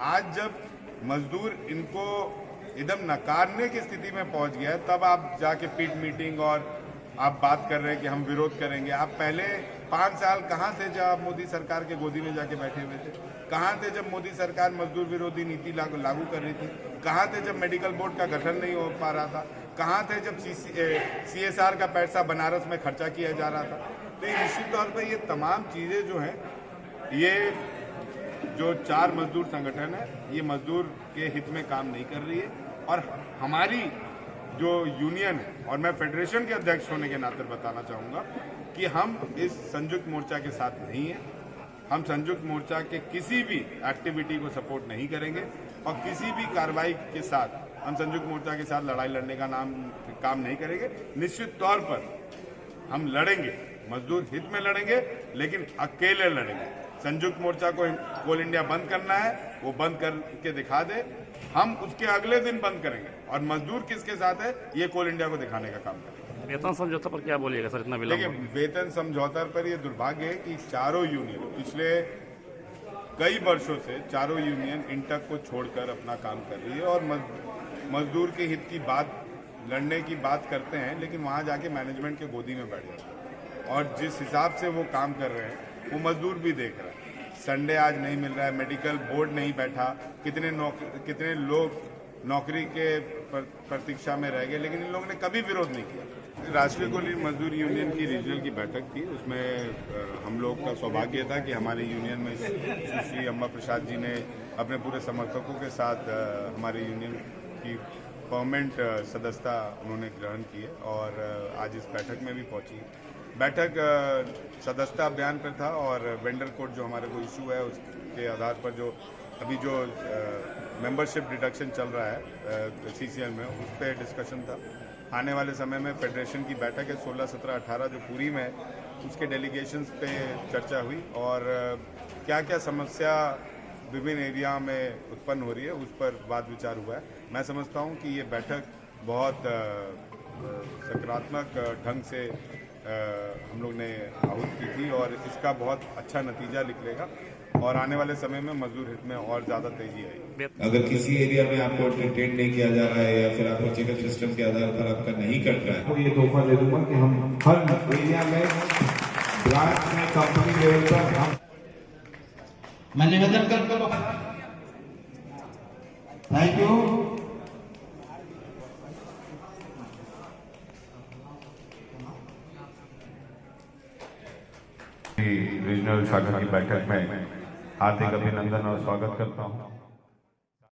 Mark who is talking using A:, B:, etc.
A: आज जब मजदूर इनको एकदम नकारने की स्थिति में पहुंच गया है, तब आप जाके पीट मीटिंग और आप बात कर रहे हैं कि हम विरोध करेंगे। आप पहले 5 साल कहाँ थे जब आप मोदी सरकार के गोदी में जाके बैठे हुए थे? कहाँ थे जब मोदी सरकार मजदूर विरोधी नीति लागू कर रही थी? कहाँ थे जब मेडिकल बोर्ड का गठन नहीं हो पा रहा था? कहाँ थे जब CSR का पैसा बनारस में खर्चा किया जा रहा था? तो ये निश्चित तौर पर ये तमाम चीज़ें जो हैं, ये जो 4 मजदूर संगठन है, ये मजदूर के हित में काम नहीं कर रही है। और हमारी जो यूनियन है, और मैं फेडरेशन के अध्यक्ष होने के नाते बताना चाहूँगा कि हम इस संयुक्त मोर्चा के साथ नहीं हैं। हम संयुक्त मोर्चा के किसी भी एक्टिविटी को सपोर्ट नहीं करेंगे और किसी भी कार्रवाई के साथ हम संयुक्त मोर्चा के साथ लड़ाई लड़ने का काम नहीं करेंगे। निश्चित तौर पर हम लड़ेंगे, मजदूर हित में लड़ेंगे, लेकिन अकेले लड़ेंगे। संयुक्त मोर्चा को कोल इंडिया बंद करना है, वो बंद करके दिखा दे, हम उसके अगले दिन बंद करेंगे। और मजदूर किसके साथ है, ये कोल इंडिया को दिखाने का काम करेंगे।
B: वेतन समझौता पर क्या बोलिएगा सर, इतना विलंब?
A: देखिए, वेतन समझौता पर ये दुर्भाग्य है कि चारों यूनियन पिछले कई वर्षों से चारों यूनियन इंटक को छोड़कर अपना काम कर रही है और मजदूर के हित की बात, लड़ने की बात करते हैं, लेकिन वहाँ जाके मैनेजमेंट के गोदी में बैठ जाते हैं। और जिस हिसाब से वो काम कर रहे हैं वो मजदूर भी देख रहा है। संडे आज नहीं मिल रहा है, मेडिकल बोर्ड नहीं बैठा, कितने लोग नौकरी के प्रतीक्षा में रह गए, लेकिन इन लोगों ने कभी विरोध नहीं किया। राष्ट्रीय कोल मजदूर यूनियन की रीजनल की बैठक थी, उसमें हम लोग का सौभाग्य था कि हमारे यूनियन में सुश्री अम्मा प्रसाद जी ने अपने पूरे समर्थकों के साथ हमारे यूनियन की परमानेंट सदस्यता उन्होंने ग्रहण की है और आज इस बैठक में भी पहुंची। बैठक सदस्यता अभियान पर था और वेंडर कोड जो हमारे को इशू है उसके आधार पर जो अभी जो मेंबरशिप डिडक्शन चल रहा है CCL में, उस पर डिस्कशन था। आने वाले समय में फेडरेशन की बैठक है 16, 17, 18 जो पूरी में है, उसके डेलीगेशंस पे चर्चा हुई और क्या क्या समस्या विभिन्न एरिया में उत्पन्न हो रही है उस पर वाद विचार हुआ है। मैं समझता हूँ कि ये बैठक बहुत सकारात्मक ढंग से हम लोग ने आहूत की थी और इसका बहुत अच्छा नतीजा निकलेगा और आने वाले समय में मजदूर हित में और ज़्यादा तेजी आएगी।
C: अगर किसी एरिया में आपको एंटरटेन नहीं किया जा रहा है या फिर आपको चेकअप सिस्टम के आधार पर आपका नहीं कट रहा है,
D: तो ये तोहफा दे दूंगा कि हम हर एरिया में ब्रांच में कंपनी लेवल पर हम
E: मैं निवेदन करता हूं। Thank you.
F: रीजनल शाखा की बैठक में हार्दिक अभिनंदन और स्वागत करता हूं।